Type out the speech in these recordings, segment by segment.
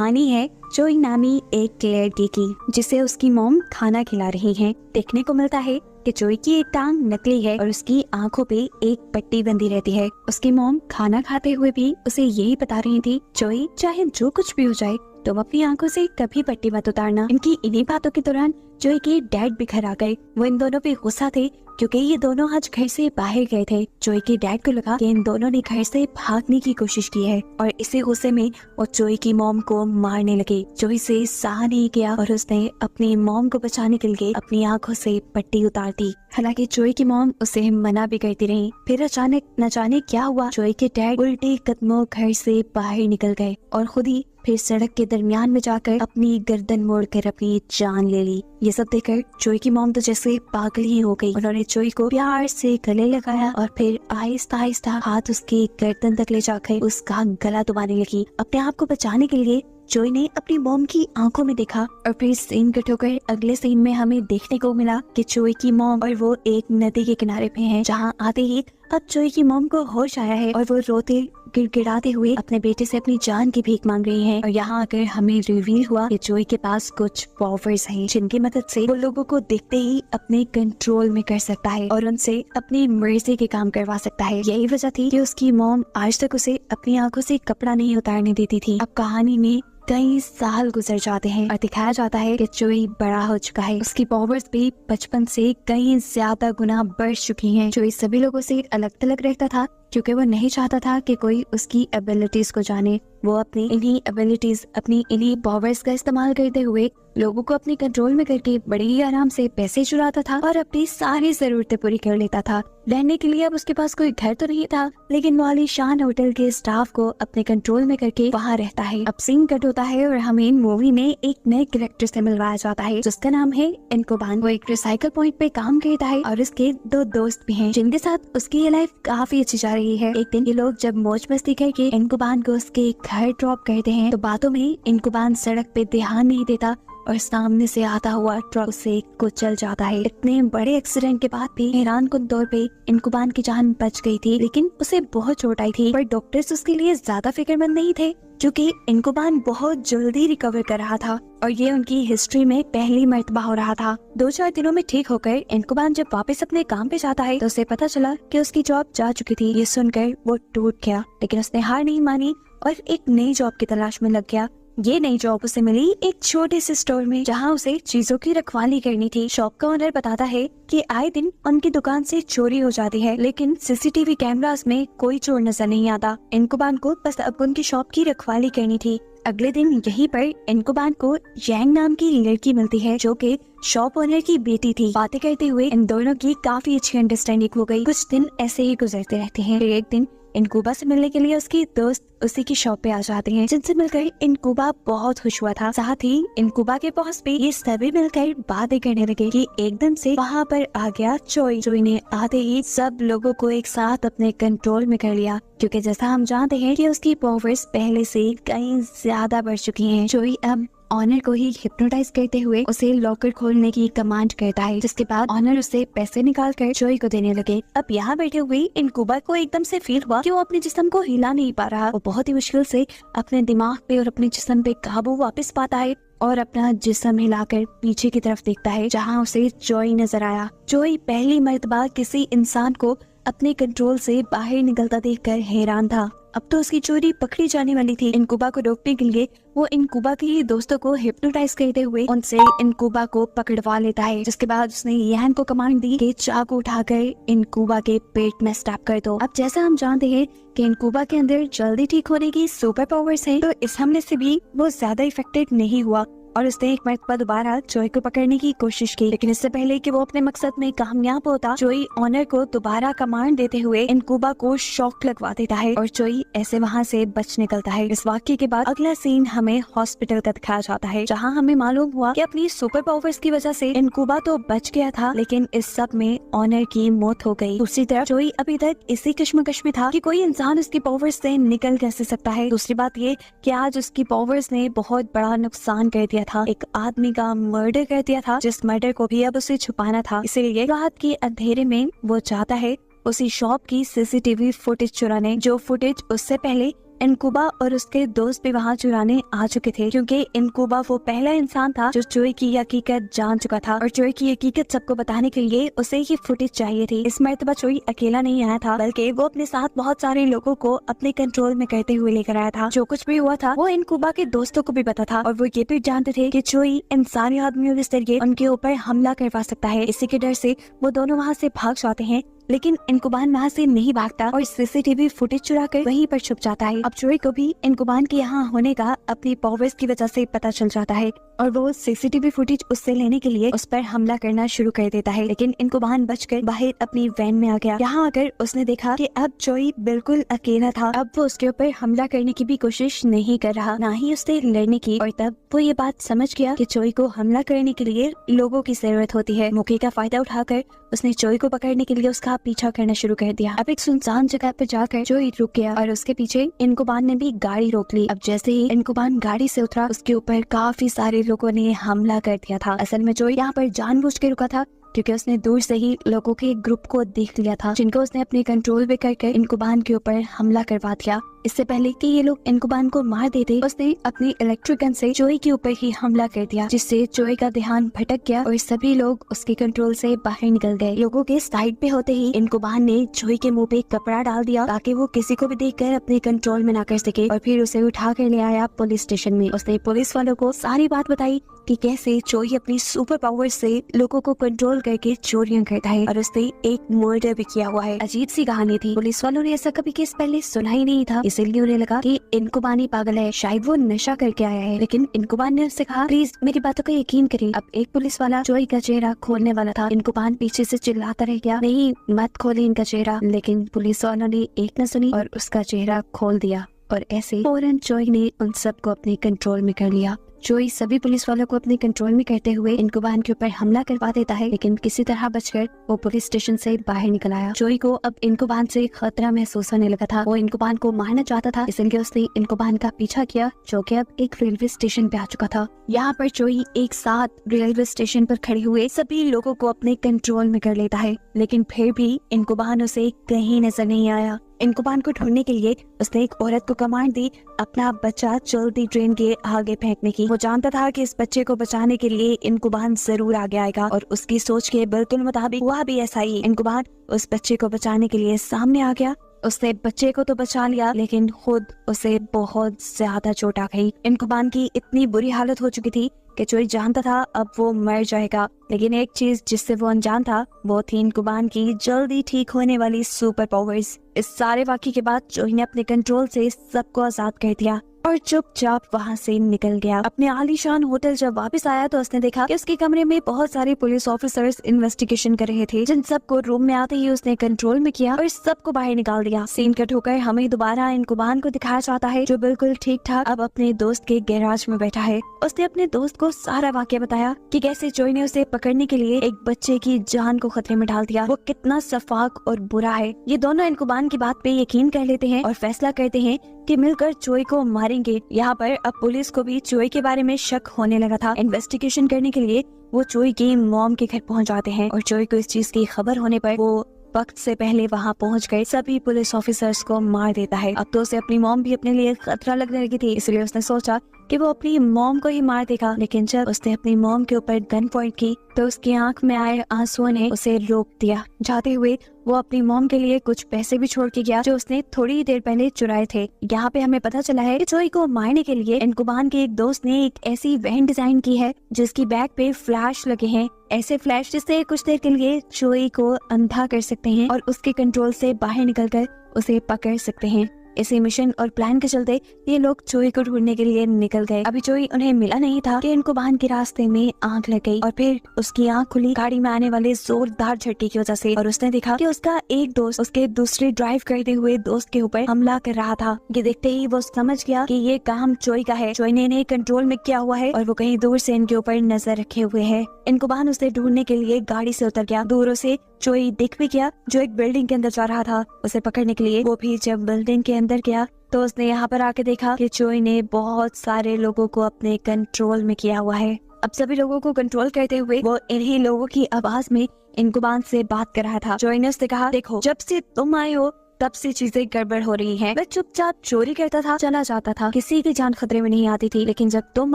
कहानी है जोई नामी एक लड़की की, जिसे उसकी मॉम खाना खिला रही है। देखने को मिलता है कि जोई की एक टांग नकली है और उसकी आंखों पे एक पट्टी बंधी रहती है। उसकी मॉम खाना खाते हुए भी उसे यही बता रही थी, जोई चाहे जो कुछ भी हो जाए तुम अपनी आंखों से कभी पट्टी मत उतारना। इनकी इन्हीं बातों के दौरान जोई के डैड भी घर आ गए। वो इन दोनों पे गुस्सा थे क्योंकि ये दोनों आज घर से बाहर गए थे। जोई के डैड को लगा कि इन दोनों ने घर से भागने की कोशिश की है और इसी गुस्से में वो जोई की मॉम को मारने लगे। जोई से सहा नहीं गया और उसने अपनी मॉम को बचाने के लिए अपनी आंखों से पट्टी उतार दी। हालांकि जोई की मॉम उसे मना भी करती रही। फिर अचानक न जाने क्या हुआ, जोई के डैड उल्टे कदमों घर से बाहर निकल गए और खुद ही फिर सड़क के दरमियान में जाकर अपनी गर्दन मोड़कर अपनी जान ले ली। ये सब देखकर जोई की मॉम तो जैसे पागल ही हो गई। उन्होंने जोई को प्यार से गले लगाया और फिर आहिस्ता आहिस्ता हाथ उसकी गर्दन तक ले जाकर उसका गला दबाने लगी। अपने आप को बचाने के लिए जोई ने अपनी मॉम की आंखों में देखा और फिर सीन कट होकर अगले सीन में हमें देखने को मिला कि जोई की मॉम और वो एक नदी के किनारे पे हैं, जहाँ आते ही अब जोई की मॉम को होश आया है और वो रोते गिड़गिड़ाते हुए अपने बेटे से अपनी जान की भीख मांग रही हैं। और यहाँ आकर हमें रिवील हुआ कि जोई के पास कुछ पावर्स हैं, जिनकी मदद से वो लोगों को देखते ही अपने कंट्रोल में कर सकता है और उनसे अपनी मर्जी के काम करवा सकता है। यही वजह थी कि उसकी मॉम आज तक उसे अपनी आंखों से कपड़ा नहीं उतारने देती थी। अब कहानी में कई साल गुजर जाते हैं और दिखाया जाता है कि जोई बड़ा हो चुका है। उसकी पावर्स भी बचपन से कई ज्यादा गुना बढ़ चुकी हैं। जोई सभी लोगों से अलग थलग रहता था क्योंकि वो नहीं चाहता था कि कोई उसकी एबिलिटीज को जाने। वो अपनी इन्हीं एबिलिटीज, अपनी इन्हीं पावर्स का इस्तेमाल करते हुए लोगों को अपने कंट्रोल में करके बड़े ही आराम से पैसे चुराता था और अपनी सारी जरूरतें पूरी कर लेता था। रहने के लिए अब उसके पास कोई घर तो नहीं था, लेकिन वो आलीशान होटल के स्टाफ को अपने कंट्रोल में करके वहाँ रहता है। अब सीन कट होता है और हमें मूवी में एक नए कैरेक्टर से मिलवाया जाता है, जिसका नाम है इनकुबान। वो एक रिसाइकल पॉइंट पे काम करता है और उसके दो दोस्त भी हैं, जिनके साथ उसकी ये लाइफ काफी अच्छी जा रही है। एक दिन ये लोग जब मौज मस्ती करके इनकुबान को उसके घर ड्रॉप करते हैं तो बातों में इनकुबान सड़क पे ध्यान नहीं देता और सामने से आता हुआ ट्रक से कुचल जाता है। इतने बड़े एक्सीडेंट के बाद भी हैरानकुन तौर पे इनकुबान की जान बच गई थी, लेकिन उसे बहुत चोट आई थी। पर डॉक्टर्स उसके लिए ज्यादा फिक्रमंद नहीं थे क्योंकि इनकुबान बहुत जल्दी रिकवर कर रहा था और ये उनकी हिस्ट्री में पहली मर्तबा हो रहा था। 2-4 दिनों में ठीक होकर इनकुबान जब वापस अपने काम पे जाता है तो उसे पता चला कि उसकी जॉब जा चुकी थी। ये सुनकर वो टूट गया, लेकिन उसने हार नहीं मानी और एक नई जॉब की तलाश में लग गया। ये नई जॉब उसे मिली एक छोटे से स्टोर में, जहाँ उसे चीजों की रखवाली करनी थी। शॉप का ओनर बताता है कि आए दिन उनकी दुकान से चोरी हो जाती है, लेकिन सीसीटीवी कैमरास में कोई चोर नजर नहीं आता। इनकुबान को बस अब उनकी शॉप की रखवाली करनी थी। अगले दिन यहीं पर इनकुबान को यांग नाम की लड़की मिलती है, जो कि शॉप ओनर की बेटी थी। बातें करते हुए इन दोनों की काफी अच्छी अंडरस्टैंडिंग हो गई। कुछ दिन ऐसे ही गुजरते रहते हैं। फिर एक दिन इनकुबा से मिलने के लिए उसकी दोस्त उसी की शॉप पे आ जाते हैं, जिनसे मिलकर इनकुबा बहुत खुश हुआ था। साथ ही इनकुबा के बॉस पे ये सभी मिलकर बातें करने लगे कि एकदम से वहाँ पर आ गया जोई। जोई ने आते ही सब लोगों को एक साथ अपने कंट्रोल में कर लिया, क्योंकि जैसा हम जानते हैं कि उसकी पावर्स पहले से कई ज्यादा बढ़ चुकी हैं। जोई अब ऑनर को ही हिप्नोटाइज करते हुए उसे लॉकर खोलने की कमांड करता है, जिसके बाद ऑनर उसे पैसे निकाल कर जोई को देने लगे। अब यहाँ बैठे हुए इनकुबा को एकदम से फील हुआ कि वो अपने जिस्म को हिला नहीं पा रहा। वो बहुत ही मुश्किल से अपने दिमाग पे और अपने जिस्म पे काबू वापस पाता है और अपना जिस्म हिलाकर पीछे की तरफ देखता है, जहाँ उसे जोई नजर आया। जोई पहली मर्तबा किसी इंसान को अपने कंट्रोल से बाहर निकलता देखकर हैरान था। अब तो उसकी चोरी पकड़ी जाने वाली थी। इनकुबा को रोकने के लिए वो इनकुबा के ही दोस्तों को हिप्नोटाइज करते हुए उनसे इनकुबा को पकड़वा लेता है, जिसके बाद उसने यहान को कमांड दी कि चाकू उठाकर इनकुबा के पेट में स्टैब कर दो। अब जैसा हम जानते हैं कि इनकुबा के अंदर जल्दी ठीक होने की सुपर पावर्स हैं, तो इस हमले से भी वो ज्यादा इफेक्टेड नहीं हुआ और उसने एक मरतबा दोबारा जोई को पकड़ने की कोशिश की। लेकिन इससे पहले कि वो अपने मकसद में कामयाब होता, जोई ऑनर को दोबारा कमांड देते हुए इनकुबा को शॉक लगवा देता है और जोई ऐसे वहाँ से बच निकलता है। इस वाक्य के बाद अगला सीन हमें हॉस्पिटल का दिखाया जाता है, जहाँ हमें मालूम हुआ कि अपनी सुपर पावर्स की वजह से इनकुबा तो बच गया था, लेकिन इस सब में ऑनर की मौत हो गई। दूसरी तरफ जोई अभी तक इसी कश्मकश में था कि कोई इंसान उसकी पावर्स से निकल कैसे सकता है। दूसरी बात ये कि आज उसकी पावर्स ने बहुत बड़ा नुकसान कर दिया था। एक आदमी का मर्डर कर दिया था, जिस मर्डर को भी अब उसे छुपाना था। इसीलिए रात के अंधेरे में वो चाहता है उसी शॉप की सीसीटीवी फुटेज चुराने, जो फुटेज उससे पहले इनकुबा और उसके दोस्त भी वहाँ चुराने आ चुके थे, क्योंकि इनकुबा वो पहला इंसान था जो चोरी की हकीकत जान चुका था और चोरी की हकीकत सबको बताने के लिए उसे ही फुटेज चाहिए थी। इस मर्तबा चोरी अकेला नहीं आया था, बल्कि वो अपने साथ बहुत सारे लोगों को अपने कंट्रोल में करते हुए लेकर आया था। जो कुछ भी हुआ था वो इनकुबा के दोस्तों को भी पता था और वो ये भी जानते थे कि चोरी इन सारे आदमियों के जरिए उनके ऊपर हमला करवा सकता है। इसी के डर से वो दोनों वहाँ से भाग जाते हैं, लेकिन इनकुबान वहाँ से नहीं भागता और सीसीटीवी फुटेज चुरा कर वहीं पर छुप जाता है। अब चोरी को भी इनकुबान के यहाँ होने का अपनी पावर्स की वजह से पता चल जाता है और वो सीसीटीवी फुटेज उससे लेने के लिए उस पर हमला करना शुरू कर देता है। लेकिन इनकुबान बचकर बाहर अपनी वैन में आ गया। यहाँ आकर उसने देखा कि अब चोरी बिल्कुल अकेला था। अब वो उसके ऊपर हमला करने की भी कोशिश नहीं कर रहा, ना ही उससे लड़ने की। और तब वो ये बात समझ गया कि चोरी को हमला करने के लिए लोगों की जरूरत होती है। मौके का फायदा उठाकर उसने चोरी को पकड़ने के लिए उसका पीछा करना शुरू कर दिया। अब एक सुनसान जगह पर जाकर चोरी रुक गया और उसके पीछे इनकुबान ने भी गाड़ी रोक ली। अब जैसे ही इनकुबान गाड़ी से उतरा, उसके ऊपर काफी सारे लोगों ने हमला कर दिया था। असल में चोरी यहाँ पर जानबूझ के रुका था, क्योंकि उसने दूर से ही लोगों के एक ग्रुप को देख लिया था, जिनको उसने अपने कंट्रोल में करके इनकुबान के ऊपर हमला करवा दिया। इससे पहले कि ये लोग इनकुबान को मार देते, उसने अपनी इलेक्ट्रिक गन से चोरी के ऊपर ही हमला कर दिया, जिससे चोरी का ध्यान भटक गया और सभी लोग उसके कंट्रोल से बाहर निकल गए। लोगों के साइड पे होते ही इनकुबान ने चोरी के मुंह पे कपड़ा डाल दिया ताकि वो किसी को भी देखकर अपने कंट्रोल में ना कर सके, और फिर उसे उठा कर ले आया पुलिस स्टेशन में। उसने पुलिस वालों को सारी बात बताई कि कैसे चोरी अपनी सुपर पावर से लोगों को कंट्रोल करके चोरियां करता है और उसने एक मर्डर भी किया हुआ है। अजीब सी कहानी थी। पुलिस वालों ने ऐसा कभी केस पहले सुना ही नहीं था, इसलिए उन्हें लगा कि इनकुबान ही पागल है, शायद वो नशा करके आया है। लेकिन इनकुबान ने उससे कहा, प्लीज मेरी बातों का यकीन करें। अब एक पुलिस वाला चोरी का चेहरा खोलने वाला था। इनकुबान पीछे से चिल्लाता रह गया, नहीं मत खोले इनका चेहरा। लेकिन पुलिस वालों ने एक न सुनी और उसका चेहरा खोल दिया और ऐसे फौरन चोरी ने उन सबको अपने कंट्रोल में कर लिया। चोरी सभी पुलिस वालों को अपने कंट्रोल में करते हुए इनकुबान के ऊपर हमला करवा देता है, लेकिन किसी तरह बचकर वो पुलिस स्टेशन से बाहर निकल आया। चोरी को अब इनकुबान से खतरा महसूस होने लगा था। वो इनकुबान को मारना चाहता था, इसलिए उसने इनकुबान का पीछा किया, जो कि अब एक रेलवे स्टेशन पे आ चुका था। यहाँ पर चोरी एक साथ रेलवे स्टेशन पर खड़े हुए सभी लोगों को अपने कंट्रोल में कर लेता है, लेकिन फिर भी इनकुबान उसे कहीं नजर नहीं आया। इनकुबान को ढूंढने के लिए उसने एक औरत को कमांड दी अपना बच्चा चलती ट्रेन के आगे फेंकने की। वो जानता था कि इस बच्चे को बचाने के लिए इनकुबान जरूर आगे आएगा और उसकी सोच के बिल्कुल मुताबिक हुआ भी ऐसा ही। इनकुबान उस बच्चे को बचाने के लिए सामने आ गया। उसने बच्चे को तो बचा लिया, लेकिन खुद उसे बहुत ज्यादा चोट आ गई। इनकुबान की इतनी बुरी हालत हो चुकी थी कि चोरी जानता था अब वो मर जाएगा, लेकिन एक चीज जिससे वो अनजान था वो थी इनकुबान की जल्दी ठीक होने वाली सुपर पावर्स। इस सारे वाक़ये के बाद चोरी ने अपने कंट्रोल से सबको आजाद कर दिया और चुपचाप वहाँ से निकल गया। अपने आलीशान होटल जब वापस आया तो उसने देखा कि उसके कमरे में बहुत सारे पुलिस ऑफिसर्स इन्वेस्टिगेशन कर रहे थे, जिन सबको रूम में आते ही उसने कंट्रोल में किया और सबको बाहर निकाल दिया। सीन कट होकर हमें दोबारा इनकुबान को दिखाया जाता है, जो बिल्कुल ठीक ठाक अब अपने दोस्त के गैराज में बैठा है। उसने अपने दोस्त को सारा वाक़या बताया कि कैसे चोरी ने उसे पकड़ने के लिए एक बच्चे की जान को खतरे में डाल दिया। वो कितना सफाक और बुरा है। ये दोनों इनकुबान की बात पे यकीन कर लेते हैं और फैसला करते हैं कि मिलकर चोरी को मारेंगे। यहाँ पर अब पुलिस को भी चोरी के बारे में शक होने लगा था। इन्वेस्टिगेशन करने के लिए वो चोरी की मॉम के घर पहुँच जाते हैं और चोरी को इस चीज की खबर होने पर वो वक्त से पहले वहाँ पहुँच गए सभी पुलिस ऑफिसर्स को मार देता है। अब तो उसे अपनी मॉम भी अपने लिए खतरा लगने लगी थी, इसलिए उसने सोचा कि वो अपनी मॉम को ही मार देगा। लेकिन जब उसने अपनी मॉम के ऊपर गन पॉइंट की तो उसकी आंख में आए आंसुओं ने उसे रोक दिया। जाते हुए वो अपनी मॉम के लिए कुछ पैसे भी छोड़ के गया, जो उसने थोड़ी ही देर पहले चुराए थे। यहाँ पे हमें पता चला है कि चोरी को मारने के लिए इनकुबान के एक दोस्त ने एक ऐसी वैन डिजाइन की है जिसकी बैक पे फ्लैश लगे हैं, ऐसे फ्लैश जिससे कुछ देर के लिए चोरी को अंधा कर सकते हैं और उसके कंट्रोल से बाहर निकलकर उसे पकड़ सकते हैं। इसी मिशन और प्लान के चलते ये लोग चोरी को ढूंढने के लिए निकल गए। अभी चोरी उन्हें मिला नहीं था कि इनकुबान के रास्ते में आग लग गई और फिर उसकी आंख खुली गाड़ी में आने वाले जोरदार झटके की वजह से, और उसने देखा कि उसका एक दोस्त उसके दूसरे ड्राइव करते हुए दोस्त के ऊपर हमला कर रहा था। ये देखते ही वो समझ गया कि ये काम चोरी का है। चोरी ने इन्हें कंट्रोल में किया हुआ है और वो कहीं दूर से इनके ऊपर नजर रखे हुए है। इनकुबान उसे ढूंढने के लिए गाड़ी से उतर गया। दूर से चोरी दिख भी गया जो एक बिल्डिंग के अंदर जा रहा था उसे पकड़ने के लिए। वो भी जब बिल्डिंग के अंदर गया तो उसने यहाँ पर आके देखा कि चोरी ने बहुत सारे लोगों को अपने कंट्रोल में किया हुआ है। अब सभी लोगों को कंट्रोल करते हुए वो इन्हीं लोगों की आवाज में इनकुबान से बात कर रहा था। चोरी ने उससे कहा, देखो जब से तुम आए हो तब से चीजें गड़बड़ हो रही हैं। वह चुपचाप चोरी करता था, चला जाता था, किसी की जान खतरे में नहीं आती थी। लेकिन जब तुम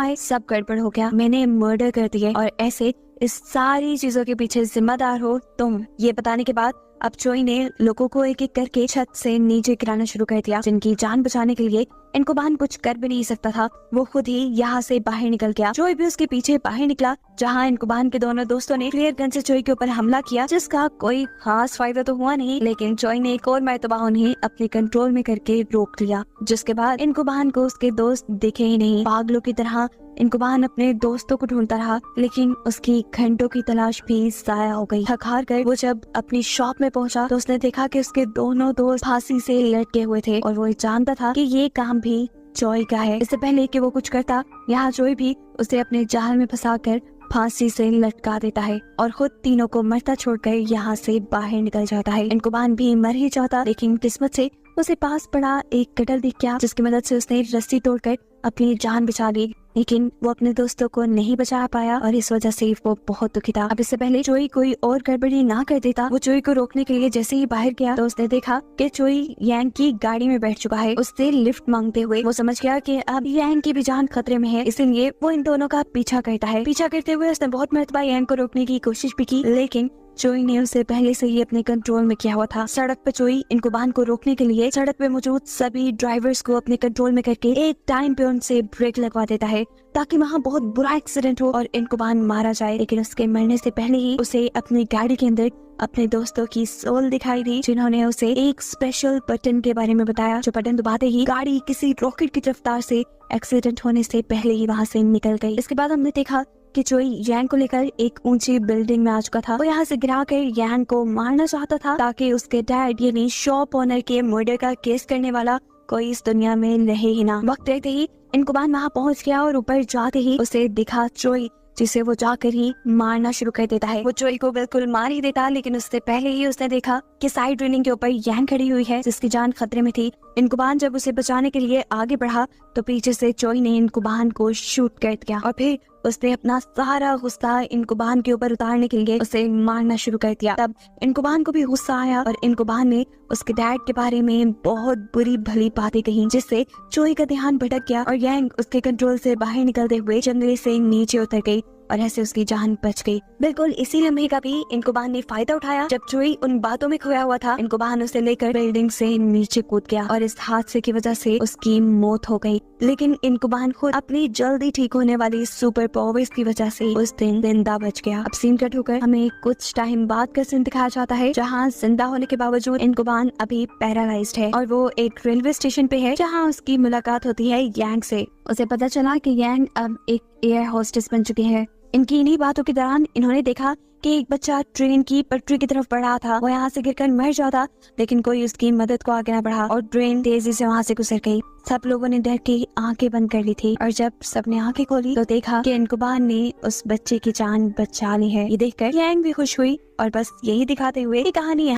आए सब गड़बड़ हो गया, मैंने मर्डर कर दिया और ऐसे इस सारी चीजों के पीछे जिम्मेदार हो तुम। ये बताने के बाद अब चोई ने लोगों को एक एक करके छत से नीचे गिराना शुरू कर दिया। जिनकी जान बचाने के लिए इनकुबान कुछ कर भी नहीं सकता था, वो खुद ही यहाँ से बाहर निकल गया। चोई भी उसके पीछे बाहर निकला, जहाँ इनकुबान के दोनों दोस्तों ने फ्लेयर गन से चोई के ऊपर हमला किया, जिसका कोई खास फायदा तो हुआ नहीं। लेकिन चोई ने एक और मर्तबा उन्हें अपने कंट्रोल में करके रोक लिया, जिसके बाद इनकुबान को उसके दोस्त दिखे ही नहीं। पागलों की तरह इनकुबान अपने दोस्तों को ढूंढता रहा, लेकिन उसकी घंटों की तलाश भी जाया हो गई। थक हार कर वो जब अपनी शॉप में पहुंचा तो उसने देखा कि उसके दोनों दोस्त फांसी से लटके हुए थे और वो जानता था कि ये काम भी चोई का है। इससे पहले कि वो कुछ करता, यहाँ चोई भी उसे अपने जाल में फंसाकर फांसी से लटका देता है और खुद तीनों को मरता छोड़कर यहाँ से बाहर निकल जाता है। इनकुबान भी मर ही जाता, लेकिन किस्मत से उसे पास पड़ा एक कटल दिख गया, जिसकी मदद से उसने रस्सी तोड़कर अपनी जान बचा ली। लेकिन वो अपने दोस्तों को नहीं बचा पाया और इस वजह से वो बहुत दुखी था। अब इससे पहले चोई कोई और गड़बड़ी ना कर देता, वो चोई को रोकने के लिए जैसे ही बाहर गया तो उसने देखा कि चोई यांग की गाड़ी में बैठ चुका है। उससे लिफ्ट मांगते हुए वो समझ गया कि अब यांग की भी जान खतरे में है, इसलिए वो इन दोनों का पीछा करता है। पीछा करते हुए उसने बहुत मर्तबा यांग को रोकने की कोशिश भी की, लेकिन चोई ने उसे पहले से ही अपने कंट्रोल में किया हुआ था। सड़क पे चोई इनकुबान को रोकने के लिए सड़क पे मौजूद सभी ड्राइवर्स को अपने कंट्रोल में करके एक टाइम पे उनसे ब्रेक लगवा देता है, ताकि वहाँ बहुत बुरा एक्सीडेंट हो और इनकुबान मारा जाए। लेकिन उसके मरने से पहले ही उसे अपनी गाड़ी के अंदर अपने दोस्तों की सोल दिखाई दी, जिन्होंने उसे एक स्पेशल बटन के बारे में बताया, जो बटन दबाते ही गाड़ी किसी रॉकेट की रफ्तार से एक्सीडेंट होने से पहले ही वहाँ से निकल गई। इसके बाद हमने देखा कि चोई यांग को लेकर एक ऊंची बिल्डिंग में आ चुका था। वो यहाँ से गिराकर यांग को मारना चाहता था, ताकि उसके डैड यानी शॉप ओनर के मर्डर का केस करने वाला कोई इस दुनिया में रहे ही ना। वक्त रहते ही इनकुबान वहाँ पहुँच गया और ऊपर जाते ही उसे दिखा चोई, जिसे वो जाकर ही मारना शुरू कर देता है। वो चोई को बिल्कुल मार ही देता, लेकिन उससे पहले ही उसने देखा कि साइड रेलिंग के ऊपर यांग खड़ी हुई है, जिसकी जान खतरे में थी। इनकुबान जब उसे बचाने के लिए आगे बढ़ा तो पीछे से चोई ने इनकुबान को शूट कर दिया और फिर उसने अपना सारा गुस्सा इनकुबान के ऊपर उतारने के लिए उसे मारना शुरू कर दिया। तब इनकुबान को भी गुस्सा आया और इनकुबान ने उसके डैड के बारे में बहुत बुरी भली बातें कही, जिससे चोई का ध्यान भटक गया और यांग उसके कंट्रोल से बाहर निकलते हुए जंगले से नीचे उतर गई और ऐसे उसकी जान बच गई। बिल्कुल इसी लम्हे का भी इनकुबान ने फायदा उठाया। जब चोई उन बातों में खोया हुआ था, इनकुबान उसे लेकर बिल्डिंग से नीचे कूद गया और इस हादसे की वजह से उसकी मौत हो गई। लेकिन इनकुबान खुद अपनी जल्दी ठीक होने वाली सुपर पावर्स की वजह से उस दिन जिंदा बच गया। अब सीन कट होकर हमें कुछ टाइम बाद का सीन दिखाया जाता है, जहाँ जिंदा होने के बावजूद इनकुबान अभी पैरालाइज्ड है और वो एक रेलवे स्टेशन पे है, जहाँ उसकी मुलाकात होती है यांग से। उसे पता चला कि यांग अब एक एयर होस्टेस बन चुकी है। इनकी इन्हीं बातों के दौरान इन्होंने देखा कि एक बच्चा ट्रेन की पटरी की तरफ बढ़ रहा था। वो यहाँ से गिरकर मर जाता, लेकिन कोई उसकी मदद को आगे न बढ़ा और ट्रेन तेजी से वहाँ से गुजर गई। सब लोगों ने डर के आंखें बंद कर ली थी और जब सबने आंखें खोली तो देखा कि इनकुबान ने उस बच्चे की जान बचा ली है। ये देखकर यांग भी खुश हुई और बस यही दिखाते हुए कि कहानी